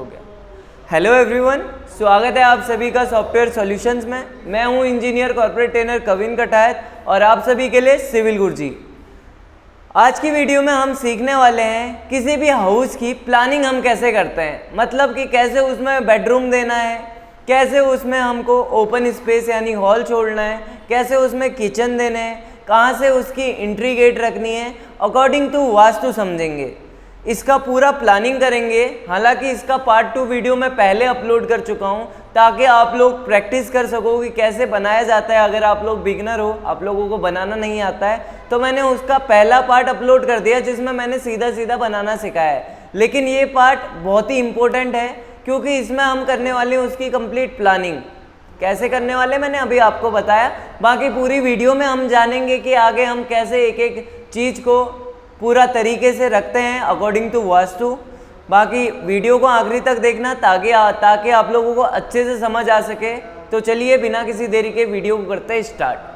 हो गया। Hello everyone, स्वागत है आप सभी का सॉफ्टवेयर सॉल्यूशंस में। मैं हूं इंजीनियर कॉर्पोरेट ट्रेनर कविन कटायत और आप सभी के लिए सिविल गुरुजी। आज की वीडियो में हम सीखने वाले हैं किसी भी हाउस की प्लानिंग हम कैसे करते हैं, मतलब कि कैसे उसमें बेडरूम देना है, कैसे उसमें हमको ओपन स्पेस यानी हॉल छोड़ना है, कैसे उसमें किचन देने हैं, कहाँ से उसकी एंट्री गेट रखनी है, अकॉर्डिंग टू वास्तु समझेंगे। इसका पूरा प्लानिंग करेंगे। हालांकि इसका पार्ट 2 वीडियो मैं पहले अपलोड कर चुका हूं ताकि आप लोग प्रैक्टिस कर सको कि कैसे बनाया जाता है। अगर आप लोग बिगनर हो, आप लोगों को बनाना नहीं आता है, तो मैंने उसका पहला पार्ट अपलोड कर दिया जिसमें मैंने सीधा सीधा बनाना सिखाया है। लेकिन ये पार्ट बहुत ही इंपॉर्टेंट है क्योंकि इसमें हम करने वाले हैं उसकी कंप्लीट प्लानिंग। कैसे करने वाले मैंने अभी आपको बताया। बाकी पूरी वीडियो में हम जानेंगे कि आगे हम कैसे एक एक चीज़ को पूरा तरीके से रखते हैं अकॉर्डिंग टू वास्तु। बाकी वीडियो को आखिरी तक देखना ताकि आप लोगों को अच्छे से समझ आ सके। तो चलिए बिना किसी देरी के वीडियो को करते हैं स्टार्ट।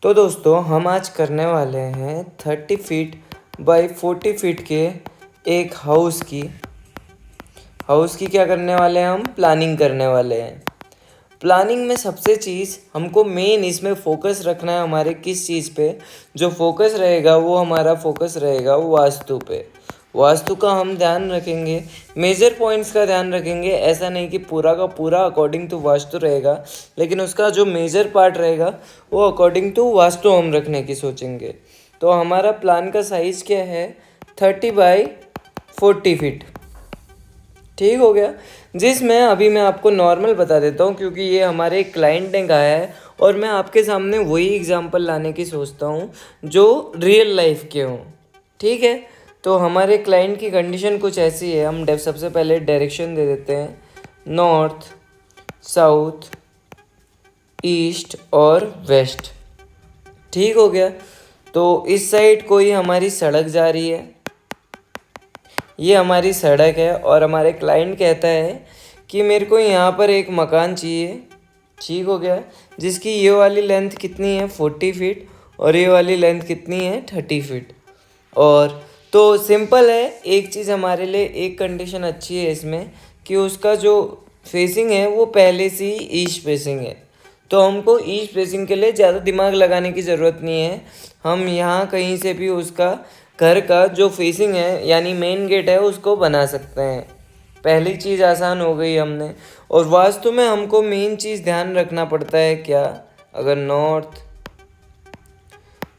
तो दोस्तों, हम आज करने वाले हैं 30 फीट बाई 40 फीट के एक हाउस की क्या करने वाले हैं, हम प्लानिंग करने वाले हैं। प्लानिंग में सबसे चीज़ हमको मेन इसमें फोकस रखना है हमारे किस चीज़ पे। जो फोकस रहेगा वो हमारा फोकस रहेगा वास्तु पे। वास्तु का हम ध्यान रखेंगे, मेजर पॉइंट्स का ध्यान रखेंगे। ऐसा नहीं कि पूरा का पूरा अकॉर्डिंग टू वास्तु रहेगा, लेकिन उसका जो मेजर पार्ट रहेगा वो अकॉर्डिंग टू वास्तु हम रखने की सोचेंगे। तो हमारा प्लान का साइज़ क्या है, 30 बाई 40 फीट। ठीक हो गया। जिसमें अभी मैं आपको नॉर्मल बता देता हूँ क्योंकि ये हमारे क्लाइंट ने कहा है और मैं आपके सामने वही एग्जांपल लाने की सोचता हूँ जो रियल लाइफ के हों। ठीक है, तो हमारे क्लाइंट की कंडीशन कुछ ऐसी है। हम सबसे पहले डायरेक्शन दे देते हैं, नॉर्थ, साउथ, ईस्ट और वेस्ट। ठीक हो गया। तो इस साइड कोई हमारी सड़क जा रही है, ये हमारी सड़क है और हमारे क्लाइंट कहता है कि मेरे को यहाँ पर एक मकान चाहिए। ठीक हो गया। जिसकी ये वाली लेंथ कितनी है, 40 फीट, और ये वाली लेंथ कितनी है, 30 फीट। और तो सिंपल है। एक चीज़ हमारे लिए, एक कंडीशन अच्छी है इसमें कि उसका जो फेसिंग है वो पहले से ही ईस्ट फेसिंग है। तो हमको ईस्ट फेसिंग के लिए ज़्यादा दिमाग लगाने की ज़रूरत नहीं है। हम यहाँ कहीं से भी उसका घर का जो फेसिंग है यानी मेन गेट है उसको बना सकते हैं। पहली चीज़ आसान हो गई हमने। और वास्तु में हमको मेन चीज़ ध्यान रखना पड़ता है क्या, अगर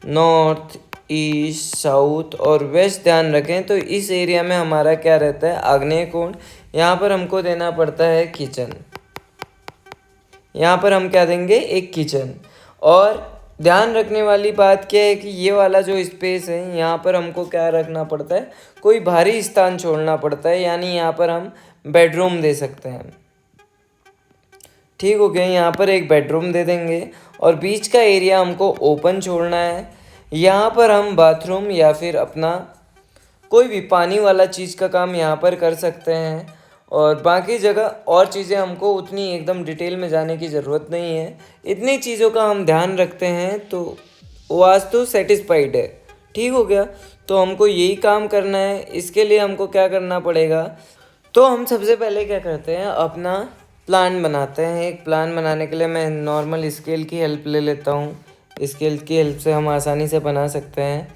नॉर्थ, ईस्ट, साउथ और वेस्ट ध्यान रखें तो इस एरिया में हमारा क्या रहता है, आग्नेय कोण। यहाँ पर हमको देना पड़ता है किचन। यहाँ पर हम क्या देंगे, एक किचन। और ध्यान रखने वाली बात क्या है कि ये वाला जो स्पेस है यहाँ पर हमको क्या रखना पड़ता है, कोई भारी स्थान छोड़ना पड़ता है, यानी यहाँ पर हम बेडरूम दे सकते हैं। ठीक हो गया। यहाँ पर एक बेडरूम दे देंगे और बीच का एरिया हमको ओपन छोड़ना है। यहाँ पर हम बाथरूम या फिर अपना कोई भी पानी वाला चीज़ का काम यहाँ पर कर सकते हैं। और बाकी जगह और चीज़ें हमको उतनी एकदम डिटेल में जाने की ज़रूरत नहीं है। इतनी चीज़ों का हम ध्यान रखते हैं तो वास्तु सेटिस्फाइड है। ठीक हो गया। तो हमको यही काम करना है। इसके लिए हमको क्या करना पड़ेगा, तो हम सबसे पहले क्या करते हैं, अपना प्लान बनाते हैं। एक प्लान बनाने के लिए मैं नॉर्मल स्केल की हेल्प ले लेता हूँ। स्केल की हेल्प से हम आसानी से बना सकते हैं।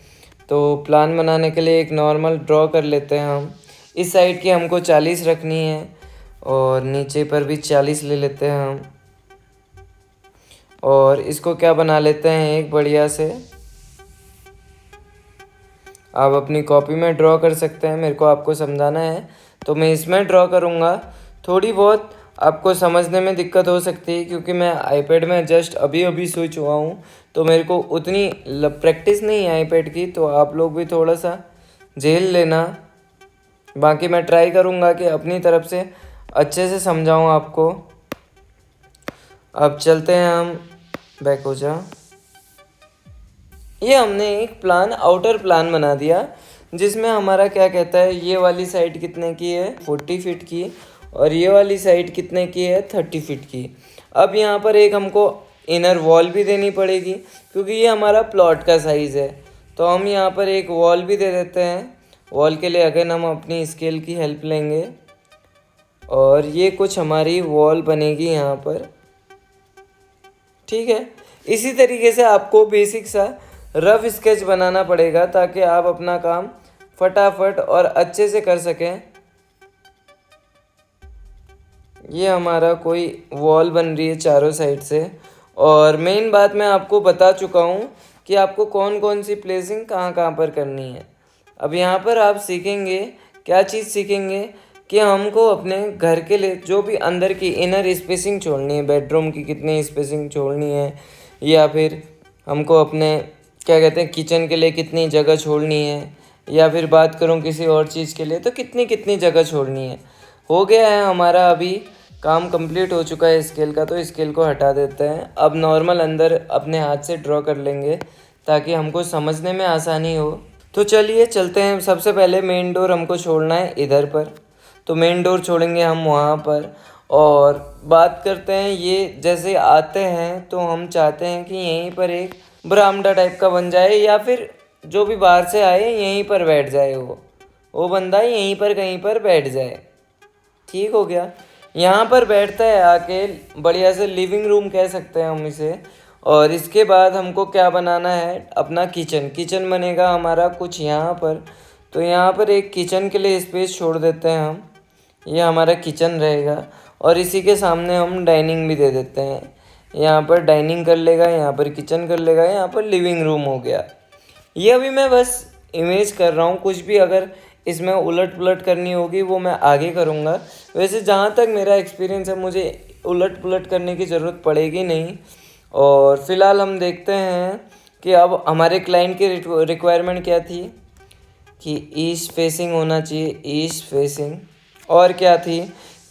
तो प्लान बनाने के लिए एक नॉर्मल ड्रॉ कर लेते हैं हम। इस साइड की हमको 40 रखनी है और नीचे पर भी 40 ले लेते हैं हम। और इसको क्या बना लेते हैं, एक बढ़िया से आप अपनी कॉपी में ड्रॉ कर सकते हैं। मेरे को आपको समझाना है तो मैं इसमें ड्रॉ करूँगा। थोड़ी बहुत आपको समझने में दिक्कत हो सकती है क्योंकि मैं आईपैड में जस्ट अभी स्विच हुआ हूँ, तो मेरे को उतनी प्रैक्टिस नहीं है आईपैड की, तो आप लोग भी थोड़ा सा झेल लेना। बाकी मैं ट्राई करूँगा कि अपनी तरफ से अच्छे से समझाऊँ आपको। अब चलते हैं हम, बैक हो जा। ये हमने एक प्लान, आउटर प्लान बना दिया जिसमें हमारा क्या कहता है, ये वाली साइड कितने की है, 40 फीट की, और ये वाली साइड कितने की है, 30 फीट की। अब यहाँ पर एक हमको इनर वॉल भी देनी पड़ेगी क्योंकि ये हमारा प्लॉट का साइज़ है। तो हम यहाँ पर एक वॉल भी दे देते हैं। वॉल के लिए अगेन हम अपनी स्केल की हेल्प लेंगे और ये कुछ हमारी वॉल बनेगी यहाँ पर। ठीक है, इसी तरीके से आपको बेसिक सा रफ स्केच बनाना पड़ेगा ताकि आप अपना काम फटाफट और अच्छे से कर सकें। ये हमारा कोई वॉल बन रही है चारों साइड से। और मेन बात मैं आपको बता चुका हूँ कि आपको कौन कौन सी प्लेसिंग कहाँ कहाँ पर करनी है। अब यहाँ पर आप सीखेंगे, क्या चीज़ सीखेंगे कि हमको अपने घर के लिए जो भी अंदर की इनर स्पेसिंग छोड़नी है, बेडरूम की कितनी स्पेसिंग छोड़नी है, या फिर हमको अपने क्या कहते हैं किचन के लिए कितनी जगह छोड़नी है, या फिर बात करूँ किसी और चीज़ के लिए तो कितनी कितनी जगह छोड़नी है। हो गया है हमारा, अभी काम कंप्लीट हो चुका है स्केल का, तो स्केल को हटा देते हैं। अब नॉर्मल अंदर अपने हाथ से ड्रॉ कर लेंगे ताकि हमको समझने में आसानी हो। तो चलिए चलते हैं। सबसे पहले मेन डोर हमको छोड़ना है इधर पर, तो मेन डोर छोड़ेंगे हम वहाँ पर। और बात करते हैं, ये जैसे आते हैं तो हम चाहते हैं कि यहीं पर एक बरामदा टाइप का बन जाए, या फिर जो भी बाहर से आए यहीं पर बैठ जाए, वो बंदा यहीं पर कहीं पर बैठ जाए। ठीक हो गया, यहाँ पर बैठता है आके, बढ़िया से लिविंग रूम कह सकते हैं हम इसे। और इसके बाद हमको क्या बनाना है, अपना किचन। किचन बनेगा हमारा कुछ यहाँ पर, तो यहाँ पर एक किचन के लिए स्पेस छोड़ देते हैं हम। ये हमारा किचन रहेगा और इसी के सामने हम डाइनिंग भी दे देते हैं। यहाँ पर डाइनिंग कर लेगा, यहाँ पर किचन कर लेगा, यहाँ पर लिविंग रूम हो गया। ये अभी मैं बस इमेज कर रहा हूँ, कुछ भी अगर इसमें उलट पुलट करनी होगी वो मैं आगे करूँगा। वैसे जहाँ तक मेरा एक्सपीरियंस है मुझे उलट पुलट करने की ज़रूरत पड़ेगी नहीं। और फिलहाल हम देखते हैं कि अब हमारे क्लाइंट की रिक्वायरमेंट क्या थी कि ईस्ट फेसिंग होना चाहिए, ईस्ट फेसिंग। और क्या थी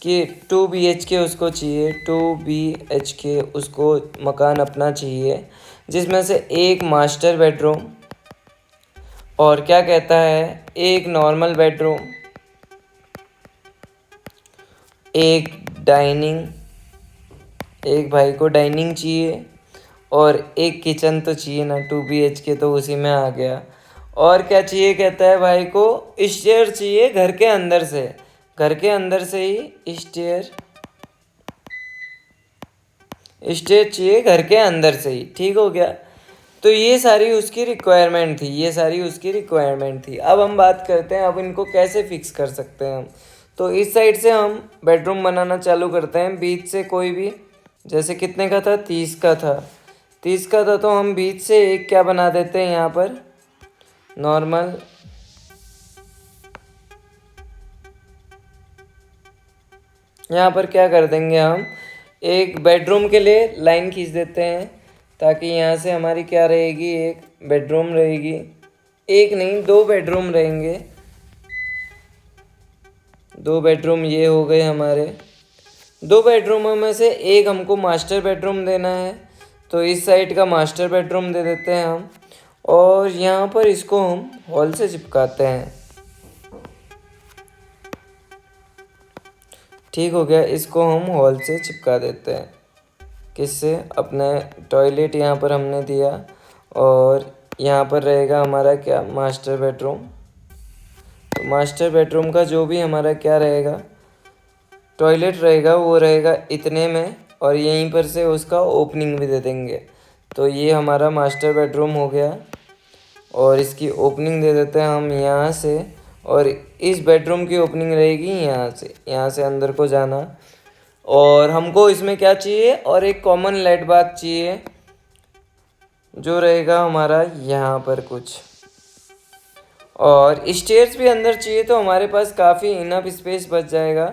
कि 2 BHK उसको चाहिए, 2 BHK उसको मकान अपना चाहिए, जिसमें से एक मास्टर बेडरूम, और क्या कहता है एक नॉर्मल बेडरूम, एक डाइनिंग, एक भाई को डाइनिंग चाहिए, और एक किचन तो चाहिए ना, 2 BHK तो उसी में आ गया। और क्या चाहिए कहता है भाई को, स्टेयर चाहिए घर के अंदर से, घर के अंदर से ही स्टेयर चाहिए घर के अंदर से ही। ठीक हो गया, तो ये सारी उसकी रिक्वायरमेंट थी, ये सारी उसकी रिक्वायरमेंट थी। अब हम बात करते हैं अब इनको कैसे फिक्स कर सकते हैं हम। तो इस साइड से हम बेडरूम बनाना चालू करते हैं, बीच से कोई भी, जैसे कितने का था, 30 का था, 30 का था, तो हम बीच से एक क्या बना देते हैं यहाँ पर नॉर्मल। यहाँ पर क्या कर देंगे हम, एक बेडरूम के लिए लाइन खींच देते हैं ताकि यहाँ से हमारी क्या रहेगी, एक बेडरूम रहेगी, एक नहीं 2 बेडरूम रहेंगे, 2 बेडरूम ये हो गए हमारे। 2 बेडरूमों में से एक हमको मास्टर बेडरूम देना है, तो इस साइड का मास्टर बेडरूम दे देते हैं हम। और यहाँ पर इसको हम हॉल से चिपकाते हैं। ठीक हो गया, इसको हम हॉल से चिपका देते हैं। किससे, अपने टॉयलेट यहाँ पर हमने दिया, और यहाँ पर रहेगा हमारा क्या, मास्टर बेडरूम। तो मास्टर बेडरूम का जो भी हमारा क्या रहेगा, टॉयलेट रहेगा, वो रहेगा इतने में, और यहीं पर से उसका ओपनिंग भी दे देंगे। तो ये हमारा मास्टर बेडरूम हो गया, और इसकी ओपनिंग दे देते हैं हम यहाँ से, और इस बेडरूम की ओपनिंग रहेगी यहाँ से अंदर को जाना। और हमको इसमें क्या चाहिए, और एक कॉमन लाइट बाथ चाहिए जो रहेगा हमारा यहाँ पर कुछ, और स्टेयर्स भी अंदर चाहिए, तो हमारे पास काफ़ी इनफ स्पेस बच जाएगा।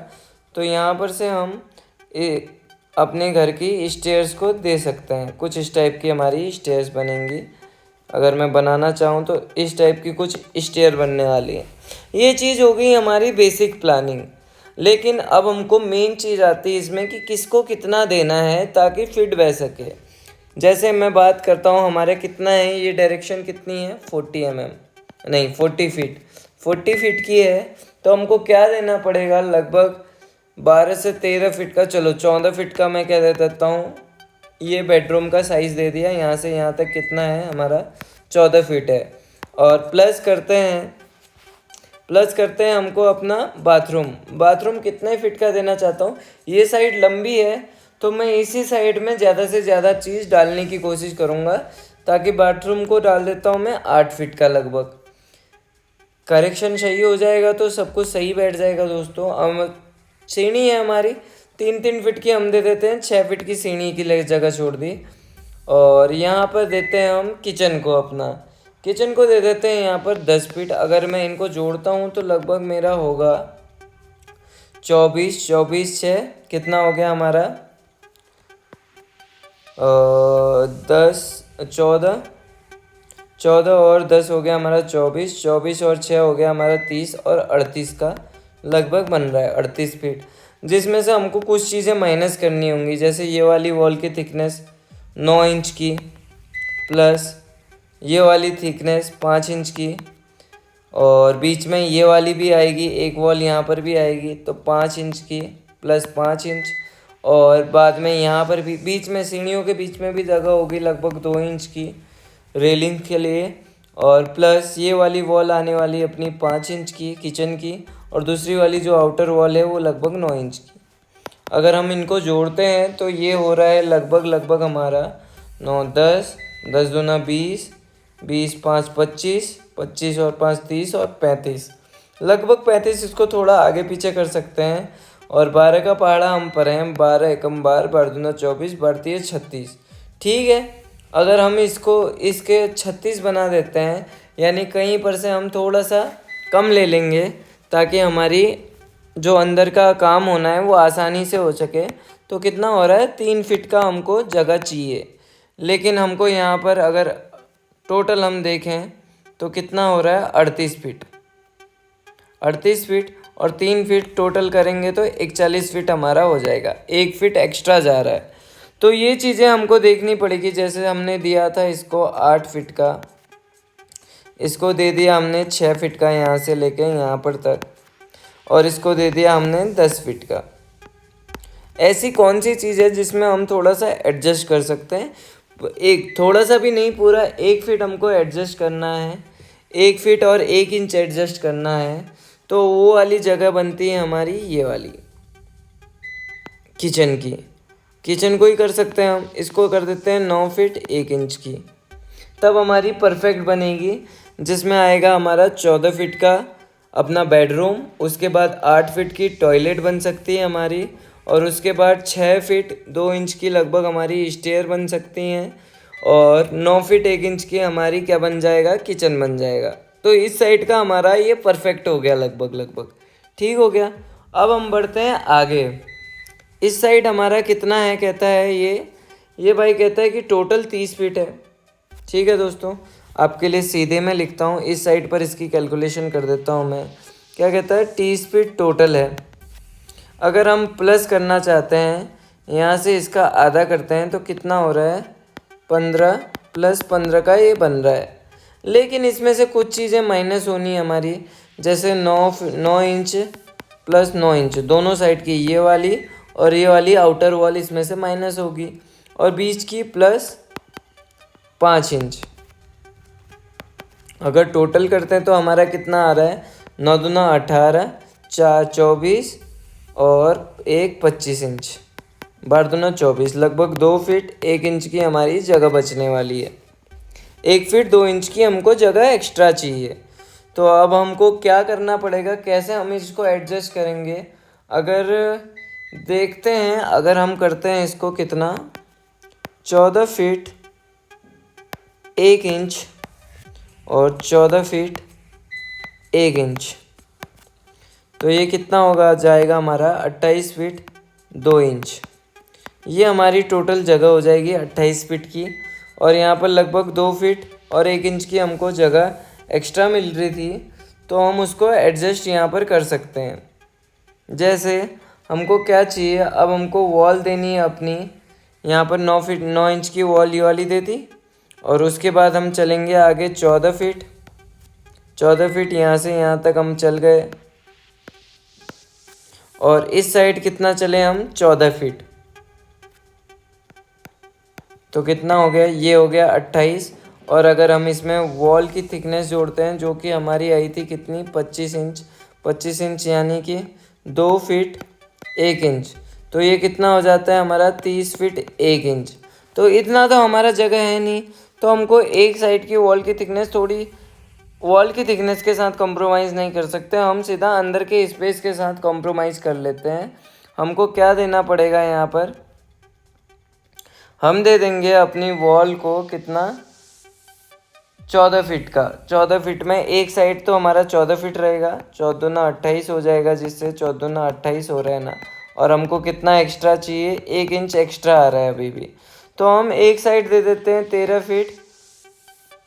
तो यहाँ पर से हम अपने घर की स्टेयर्स को दे सकते हैं, कुछ इस टाइप की हमारी स्टेयर्स बनेंगी। अगर मैं बनाना चाहूँ तो इस टाइप की कुछ स्टेयर बनने वाली है। ये चीज़ हो गई हमारी बेसिक प्लानिंग। लेकिन अब हमको मेन चीज़ आती है इसमें कि किसको कितना देना है ताकि फिट बह सके। जैसे मैं बात करता हूँ हमारे कितना है, ये डायरेक्शन कितनी है, 40 mm नहीं 40 फीट, 40 फीट की है। तो हमको क्या देना पड़ेगा, लगभग 12 से 13 फीट का, चलो 14 फीट का मैं क्या दे देता हूँ, ये बेडरूम का साइज़ दे दिया। यहाँ से यहाँ तक कितना है हमारा, 14 फीट है। और प्लस करते हैं हमको अपना बाथरूम कितने फीट का देना चाहता हूँ। ये साइड लंबी है तो मैं इसी साइड में ज़्यादा से ज़्यादा चीज़ डालने की कोशिश करूँगा, ताकि बाथरूम को डाल देता हूँ मैं 8 फीट का लगभग। करेक्शन सही हो जाएगा तो सब कुछ सही बैठ जाएगा दोस्तों। अब सीढ़ी है हमारी 3-3 फीट की, हम दे देते हैं 6 फीट की सीढ़ी की जगह छोड़ दी। और यहाँ पर देते हैं हम किचन को दे देते हैं यहाँ पर 10 फीट। अगर मैं इनको जोड़ता हूँ तो लगभग मेरा होगा 24 कितना हो गया हमारा, 14 और 10 हो गया हमारा 24 और 6 हो गया हमारा 30 और 38 का लगभग बन रहा है 38 फीट। जिसमें से हमको कुछ चीज़ें माइनस करनी होंगी, जैसे ये वाली वॉल की थिकनेस 9 इंच की, प्लस ये वाली थिकनेस 5 इंच की, और बीच में ये वाली भी आएगी, एक वॉल यहाँ पर भी आएगी तो 5 इंच की प्लस 5 इंच। और बाद में यहाँ पर भी बीच में सीढ़ियों के बीच में भी जगह होगी लगभग 2 इंच की रेलिंग के लिए। और प्लस ये वाली वॉल आने वाली अपनी 5 इंच की किचन की, और दूसरी वाली जो आउटर वॉल है वो लगभग 9 इंच की। अगर हम इनको जोड़ते हैं तो ये हो रहा है लगभग हमारा 9 10 10 दूना 20 20 5 25 25 और 5 30 और 35, लगभग 35। इसको थोड़ा आगे पीछे कर सकते हैं। और 12 का पहाड़ा हम पर हैं, 12 एकम 12 12 दूना 24 बढ़ती है 36। ठीक है, अगर हम इसके 36 बना देते हैं, यानी कहीं पर से हम थोड़ा सा कम ले लेंगे ताकि हमारी जो अंदर का काम होना है वो आसानी से हो सके। तो कितना हो रहा है, 3 फीट का हमको जगह चाहिए। लेकिन हमको यहाँ पर अगर टोटल हम देखें तो कितना हो रहा है, 38 फीट और 3 फीट टोटल करेंगे तो 41 फीट हमारा हो जाएगा। 1 फीट एक्स्ट्रा जा रहा है, तो ये चीज़ें हमको देखनी पड़ेगी। जैसे हमने दिया था इसको 8 फीट का, इसको दे दिया हमने 6 फीट का यहाँ से लेके यहाँ पर तक, और इसको दे दिया हमने 10 फीट का। ऐसी कौन सी चीज़ है जिसमें हम थोड़ा सा एडजस्ट कर सकते हैं, एक थोड़ा सा भी नहीं, पूरा 1 फीट हमको एडजस्ट करना है, 1 फीट और 1 इंच एडजस्ट करना है। तो वो वाली जगह बनती है हमारी ये वाली किचन को ही कर सकते हैं हम। इसको कर देते हैं 9 फीट 1 इंच की, तब हमारी परफेक्ट बनेगी। जिसमें आएगा हमारा 14 फीट का अपना बेडरूम, उसके बाद 8 फीट की टॉयलेट बन सकती है हमारी, और उसके बाद 6 फीट 2 इंच की लगभग हमारी स्टेयर बन सकती हैं, और 9 फीट 1 इंच की हमारी क्या बन जाएगा, किचन बन जाएगा। तो इस साइड का हमारा ये परफेक्ट हो गया लगभग ठीक हो गया। अब हम बढ़ते हैं आगे। इस साइड हमारा कितना है, कहता है ये भाई कहता है कि टोटल 30 फीट है। ठीक है दोस्तों, आपके लिए सीधे मैं लिखता हूँ, इस साइड पर इसकी कैलकुलेशन कर देता हूँ मैं। क्या कहता है, 30 फीट टोटल है। अगर हम प्लस करना चाहते हैं, यहाँ से इसका आधा करते हैं तो कितना हो रहा है, 15 प्लस 15 का ये बन रहा है। लेकिन इसमें से कुछ चीज़ें माइनस होनी है हमारी, जैसे 9 इंच प्लस 9 इंच दोनों साइड की, ये वाली और ये वाली आउटर वॉल इसमें से माइनस होगी, और बीच की प्लस 5 इंच। अगर टोटल करते हैं तो हमारा कितना आ रहा है, 9 दूना 18 4 24 और 1 25 इंच, 12 दूना 24, लगभग 2 फीट 1 इंच की हमारी जगह बचने वाली है। 1 फीट 2 इंच की हमको जगह एक्स्ट्रा चाहिए। तो अब हमको क्या करना पड़ेगा, कैसे हम इसको एडजस्ट करेंगे। अगर देखते हैं, अगर हम करते हैं इसको कितना, 14 फीट 1 इंच और 14 फीट 1 इंच, तो ये कितना होगा, जाएगा हमारा 28 फीट 2 इंच। ये हमारी टोटल जगह हो जाएगी 28 फीट की। और यहाँ पर लगभग 2 फीट और 1 इंच की हमको जगह एक्स्ट्रा मिल रही थी, तो हम उसको एडजस्ट यहाँ पर कर सकते हैं। जैसे हमको क्या चाहिए, अब हमको वॉल देनी है अपनी, यहाँ पर 9 इंच की वॉल ये वाली दे दी, और उसके बाद हम चलेंगे आगे 14 फीट यहाँ से यहाँ तक हम चल गए, और इस साइड कितना चले हम 14 फीट। तो कितना हो गया, ये हो गया 28। और अगर हम इसमें वॉल की थिकनेस जोड़ते हैं जो कि हमारी आई थी कितनी, 25 इंच। 25 इंच यानी कि 2 फीट 1 इंच। तो ये कितना हो जाता है हमारा 30 फीट 1 इंच। तो इतना तो हमारा जगह है नहीं, तो हमको एक साइड की वॉल की थिकनेस थोड़ी, वॉल की थिकनेस के साथ कॉम्प्रोमाइज़ नहीं कर सकते, हम सीधा अंदर के स्पेस के साथ कॉम्प्रोमाइज़ कर लेते हैं। हमको क्या देना पड़ेगा यहाँ पर, हम दे देंगे अपनी वॉल को कितना, 14 फीट का। 14 फीट में एक साइड तो हमारा 14 फीट रहेगा, 14 ना 28 हो जाएगा, जिससे 14 ना 28 हो रहा है ना। और हमको कितना एक्स्ट्रा चाहिए, 1 इंच एक्स्ट्रा आ रहा है अभी भी। तो हम एक साइड दे देते हैं 13 फीट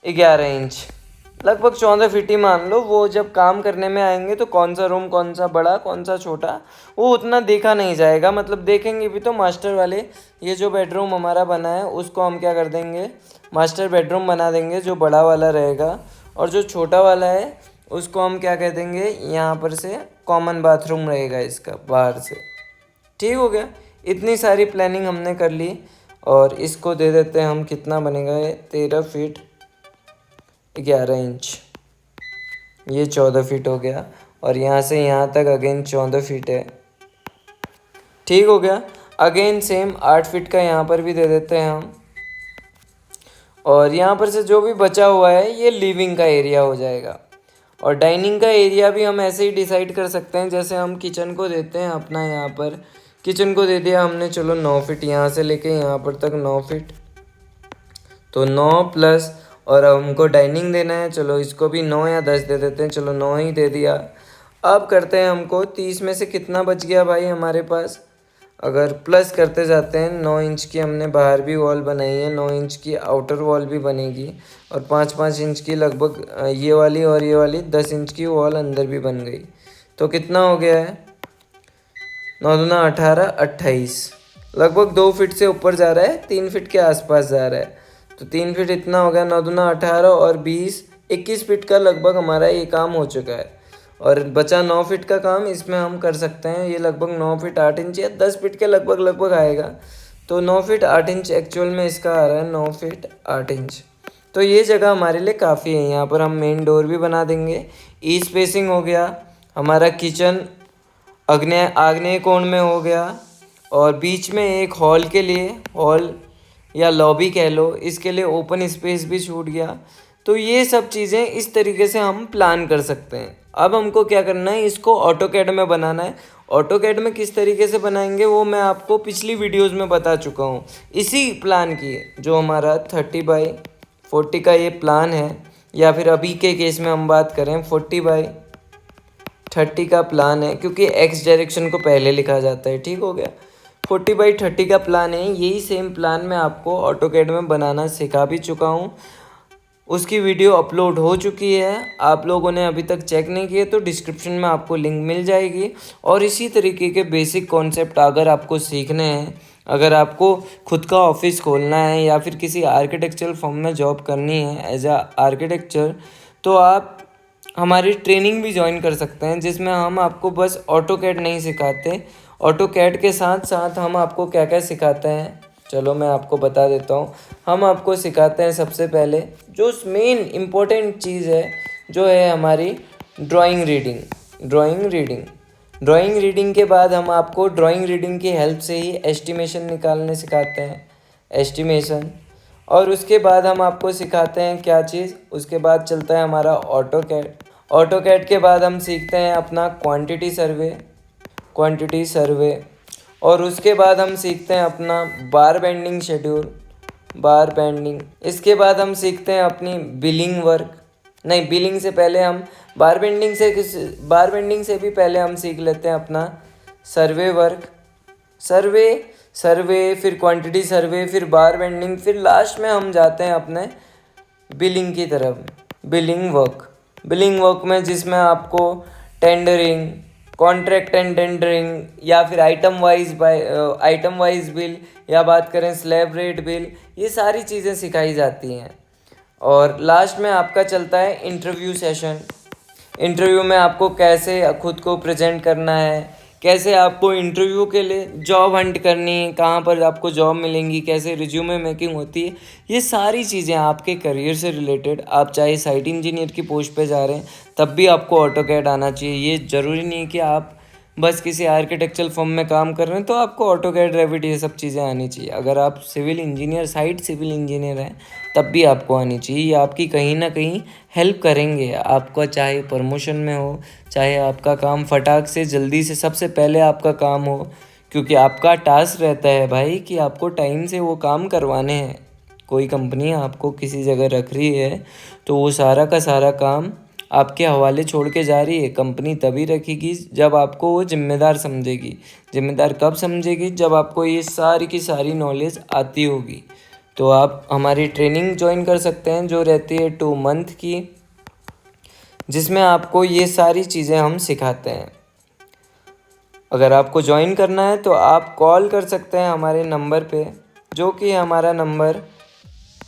11 इंच, लगभग 14 फीट ही मान लो। वो जब काम करने में आएंगे तो कौन सा रूम कौन सा बड़ा कौन सा छोटा वो उतना देखा नहीं जाएगा, मतलब देखेंगे भी तो मास्टर वाले। ये जो बेडरूम हमारा बना है उसको हम क्या कर देंगे, मास्टर बेडरूम बना देंगे जो बड़ा वाला रहेगा। और जो छोटा वाला है उसको हम क्या कह देंगे, यहाँ पर से कॉमन बाथरूम रहेगा इसका बाहर से। ठीक हो गया, इतनी सारी प्लानिंग हमने कर ली। और इसको दे देते हैं हम, कितना बनेगा ये, 13 फीट 11 इंच, ये 14 फीट हो गया। और यहाँ से यहाँ तक अगेन 14 फीट है। ठीक हो गया, अगेन सेम 8 फीट का यहाँ पर भी दे देते हैं हम। और यहाँ पर से जो भी बचा हुआ है ये लिविंग का एरिया हो जाएगा। और डाइनिंग का एरिया भी हम ऐसे ही डिसाइड कर सकते हैं, जैसे हम किचन को देते हैं अपना, यहाँ पर किचन को दे दिया हमने, चलो 9 फीट, यहाँ से लेके यहाँ पर तक 9 फीट, तो 9 प्लस, और हमको डाइनिंग देना है, चलो इसको भी 9 या 10 दे देते हैं, चलो 9 ही दे दिया। अब करते हैं, हमको 30 में से कितना बच गया भाई हमारे पास, अगर प्लस करते जाते हैं, 9 इंच की हमने बाहर भी वॉल बनाई है, 9 इंच की आउटर वॉल भी बनेगी, और 5-5 इंच की लगभग ये वाली और ये वाली 10 इंच की वॉल अंदर भी बन गई। तो कितना हो गया है, 9 दूना 18, 28, लगभग 2 फीट से ऊपर जा रहा है, 3 फीट के आसपास जा रहा है। तो 3 फीट इतना हो गया, 9 दूना 18 और 20, 21 फीट का लगभग हमारा ये काम हो चुका है। और बचा 9 फीट का काम, इसमें हम कर सकते हैं, ये लगभग 9 फीट 8 इंच या 10 फीट के लगभग आएगा। तो 9 फीट 8 इंच एक्चुअल में इसका आ रहा है, 9 फीट 8 इंच। तो ये जगह हमारे लिए काफ़ी है। यहाँ पर हम मेन डोर भी बना देंगे। ई स्पेसिंग हो गया, हमारा किचन आग्नेय कोण में हो गया, और बीच में एक हॉल के लिए, हॉल या लॉबी कह लो, इसके लिए ओपन स्पेस भी छूट गया। तो ये सब चीज़ें इस तरीके से हम प्लान कर सकते हैं। अब हमको क्या करना है, इसको ऑटोकैड में बनाना है। ऑटोकैड में किस तरीके से बनाएंगे वो मैं आपको पिछली वीडियोस में बता चुका हूँ। इसी प्लान की जो हमारा 30x40 का ये प्लान है, या फिर अभी के केस में हम बात करें 40x30 का प्लान है, क्योंकि एक्स डायरेक्शन को पहले लिखा जाता है। ठीक हो गया, 40x30 का प्लान है। यही सेम प्लान मैं आपको ऑटोकैड में बनाना सिखा भी चुका हूँ, उसकी वीडियो अपलोड हो चुकी है। आप लोगों ने अभी तक चेक नहीं किए तो डिस्क्रिप्शन में आपको लिंक मिल जाएगी। और इसी तरीके के बेसिक कॉन्सेप्ट अगर आपको सीखने हैं, अगर आपको खुद का ऑफिस खोलना है या फिर किसी आर्किटेक्चरल फर्म में जॉब करनी है एज आ आर्किटेक्चर, तो आप हमारी ट्रेनिंग भी ज्वाइन कर सकते हैं, जिसमें हम आपको बस ऑटोकैड नहीं सिखाते, ऑटोकैड के साथ साथ हम आपको क्या क्या सिखाते हैं, चलो मैं आपको बता देता हूँ। हम आपको सिखाते हैं सबसे पहले जो मेन इम्पोर्टेंट चीज़ है, जो है हमारी ड्राइंग रीडिंग के बाद हम आपको ड्राइंग रीडिंग की हेल्प से ही एस्टिमेशन निकालने सिखाते हैं, एस्टिमेशन। और उसके बाद हम आपको सिखाते हैं क्या चीज़, उसके बाद चलता है हमारा ऑटोकैड के बाद हम सीखते हैं अपना क्वांटिटी सर्वे। और उसके बाद हम सीखते हैं अपना बार बेंडिंग शेड्यूल, इसके बाद हम सीखते हैं अपनी बिलिंग से पहले हम बार बेंडिंग से भी पहले हम सीख लेते हैं अपना सर्वे, फिर क्वांटिटी सर्वे, फिर बार बेंडिंग, फिर लास्ट में हम जाते हैं अपने बिलिंग की तरफ। बिलिंग वर्क में जिसमें आपको टेंडरिंग, कॉन्ट्रैक्ट एंड टेंडरिंग, या फिर आइटम वाइज बिल, या बात करें स्लैब रेट बिल, ये सारी चीज़ें सिखाई जाती हैं। और लास्ट में आपका चलता है इंटरव्यू सेशन। इंटरव्यू में आपको कैसे खुद को प्रेजेंट करना है, कैसे आपको इंटरव्यू के लिए जॉब हंट करनी है, कहाँ पर आपको जॉब मिलेंगी, कैसे रिज्यूमे मेकिंग होती है, ये सारी चीज़ें आपके करियर से रिलेटेड। आप चाहे साइट इंजीनियर की पोस्ट पे जा रहे हैं तब भी आपको ऑटोकैड आना चाहिए। ये ज़रूरी नहीं है कि आप बस किसी आर्किटेक्चरल फर्म में काम कर रहे हैं तो आपको ऑटोकैड, रेविट ये सब चीज़ें आनी चाहिए। अगर आप civil engineer, site civil engineer हैं तब भी आपको आनी चाहिए। ये आपकी कहीं ना कहीं हेल्प करेंगे। आपका चाहे प्रमोशन में हो, चाहे आपका काम फटाक से जल्दी से सबसे पहले आपका काम हो, क्योंकि आपका टास्क रहता है भाई कि आपको टाइम से वो काम करवाने हैं। कोई कंपनी आपको किसी जगह रख रही है तो वो सारा का सारा काम आपके हवाले छोड़ के जा रही है। कंपनी तभी रखेगी जब आपको वो जिम्मेदार समझेगी। जिम्मेदार कब समझेगी? जब आपको ये सारी की सारी नॉलेज आती होगी। तो आप हमारी ट्रेनिंग ज्वाइन कर सकते हैं जो रहती है 2 मंथ की, जिसमें आपको ये सारी चीज़ें हम सिखाते हैं। अगर आपको ज्वाइन करना है तो आप कॉल कर सकते हैं हमारे नंबर पे, जो कि हमारा नंबर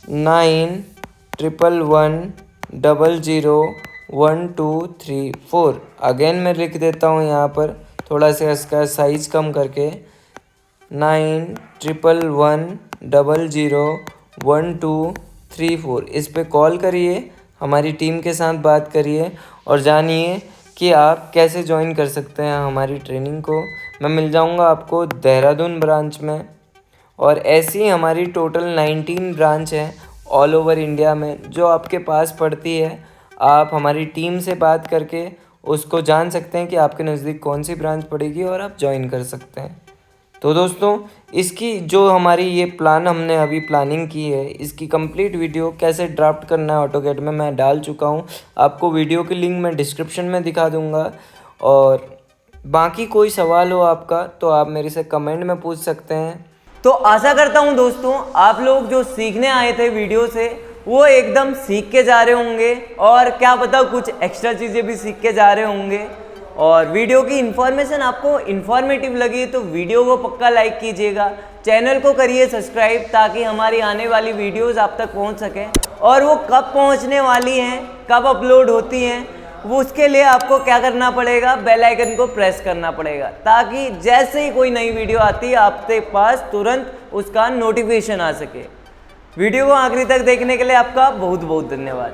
9111001234। अगेन मैं लिख देता हूँ यहाँ पर, थोड़ा सा इसका साइज़ कम करके, 9111001234। इस पे कॉल करिए, हमारी टीम के साथ बात करिए और जानिए कि आप कैसे ज्वाइन कर सकते हैं हमारी ट्रेनिंग को। मैं मिल जाऊंगा आपको देहरादून ब्रांच में, और ऐसी ही हमारी टोटल 19 ब्रांच हैं ऑल ओवर इंडिया में जो आपके पास पड़ती है। आप हमारी टीम से बात करके उसको जान सकते हैं कि आपके नज़दीक कौन सी ब्रांच पड़ेगी और आप ज्वाइन कर सकते हैं। तो दोस्तों, इसकी जो हमारी ये प्लान हमने अभी प्लानिंग की है, इसकी कंप्लीट वीडियो कैसे ड्राफ्ट करना है ऑटोकैड में मैं डाल चुका हूँ। आपको वीडियो की लिंक मैं डिस्क्रिप्शन में दिखा दूँगा। और बाकी कोई सवाल हो आपका तो आप मेरे से कमेंट में पूछ सकते हैं। तो आशा करता हूं दोस्तों आप लोग जो सीखने आए थे वीडियो से वो एकदम सीख के जा रहे होंगे, और क्या पता कुछ एक्स्ट्रा चीज़ें भी सीख के जा रहे होंगे। और वीडियो की इन्फॉर्मेशन आपको इन्फॉर्मेटिव लगी तो वीडियो को पक्का लाइक कीजिएगा, चैनल को करिए सब्सक्राइब ताकि हमारी आने वाली वीडियोस आप तक पहुंच सकें। और वो कब पहुंचने वाली हैं, कब अपलोड होती हैं, वो उसके लिए आपको क्या करना पड़ेगा, बेल आइकन को प्रेस करना पड़ेगा, ताकि जैसे ही कोई नई वीडियो आती है आपके पास तुरंत उसका नोटिफिकेशन आ सके। वीडियो को आखिरी तक देखने के लिए आपका बहुत बहुत धन्यवाद।